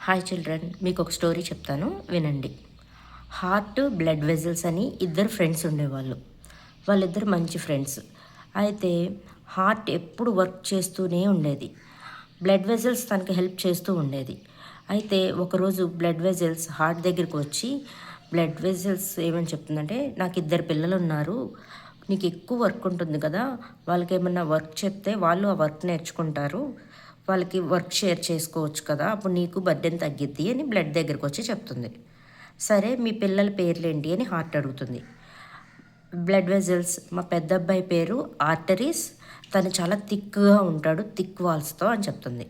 Hi children, మీకు ఒక story చెప్తాను వినండి. హార్ట్, బ్లడ్ వెజల్స్ అని ఇద్దరు ఫ్రెండ్స్ ఉండేవాళ్ళు. వాళ్ళిద్దరు మంచి ఫ్రెండ్స్. అయితే హార్ట్ ఎప్పుడు వర్క్ చేస్తూనే ఉండేది. బ్లడ్ వెజల్స్ తనకి హెల్ప్ చేస్తూ ఉండేది. అయితే ఒకరోజు బ్లడ్ వెజల్స్ హార్ట్ దగ్గరికి వచ్చి, బ్లడ్ వెజల్స్ ఏమని చెప్తుందంటే, నాకు ఇద్దరు పిల్లలు ఉన్నారు, నీకు ఎక్కువ వర్క్ ఉంటుంది కదా, వాళ్ళకి ఏమన్నా వర్క్ చెప్తే వాళ్ళు ఆ వర్క్ నేర్చుకుంటారు, వాళ్ళకి వర్క్ షేర్ చేసుకోవచ్చు కదా, అప్పుడు నీకు బర్డెన్ తగ్గిద్ది అని బ్లడ్ దగ్గరికి వచ్చి చెప్తుంది. సరే, మీ పిల్లల పేర్లేంటి అని హార్ట్ అడుగుతుంది. బ్లడ్ వెజల్స్, మా పెద్ద అబ్బాయి పేరు ఆర్టరీస్, తను చాలా థిక్గా ఉంటాడు, థిక్ వాల్స్తో అని చెప్తుంది.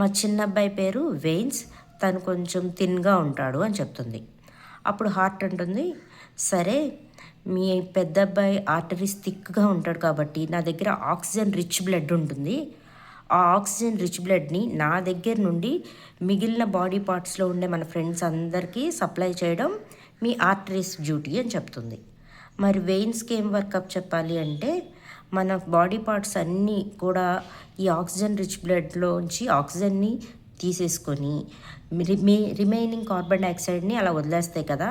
మా చిన్న అబ్బాయి పేరు వెయిన్స్, తను కొంచెం థిన్గా ఉంటాడు అని చెప్తుంది. అప్పుడు హార్ట్ అంటుంది, సరే, మీ పెద్ద అబ్బాయి ఆర్టరీస్ థిక్గా ఉంటాడు కాబట్టి నా దగ్గర ఆక్సిజన్ రిచ్ బ్లడ్ ఉంటుంది, ఆ ఆక్సిజన్ రిచ్ బ్లడ్ని నా దగ్గర నుండి మిగిలిన బాడీ పార్ట్స్లో ఉండే మన ఫ్రెండ్స్ అందరికీ సప్లై చేయడం మీ ఆర్టరీస్ డ్యూటీ అని చెప్తుంది. మరి వెయిన్స్కి ఏం వర్కప్ చెప్పాలి అంటే, మన బాడీ పార్ట్స్ అన్నీ కూడా ఈ ఆక్సిజన్ రిచ్ బ్లడ్లోంచి ఆక్సిజన్ని తీసేసుకొని రిమైనింగ్ కార్బన్ డైఆక్సైడ్ని అలా వదిలేస్తాయి కదా,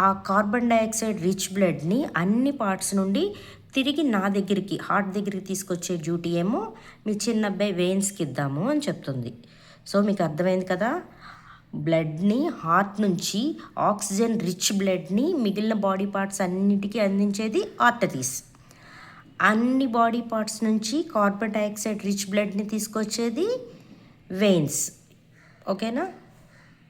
ఆ కార్బన్ డైఆక్సైడ్ రిచ్ బ్లడ్ని అన్ని పార్ట్స్ నుండి తిరిగి నా దగ్గరికి, హార్ట్ దగ్గరికి తీసుకొచ్చే డ్యూటీ ఏమో మీ చిన్న అబ్బాయి వెయిన్స్కి ఇద్దాము అని చెప్తుంది. సో మీకు అర్థమైంది కదా, బ్లడ్ని హార్ట్ నుంచి ఆక్సిజన్ రిచ్ బ్లడ్ని మిగిలిన బాడీ పార్ట్స్ అన్నిటికీ అందించేది ఆర్టరీస్, అన్ని బాడీ పార్ట్స్ నుంచి కార్బన్ డైఆక్సైడ్ రిచ్ బ్లడ్ని తీసుకొచ్చేది వెయిన్స్. ఓకేనా?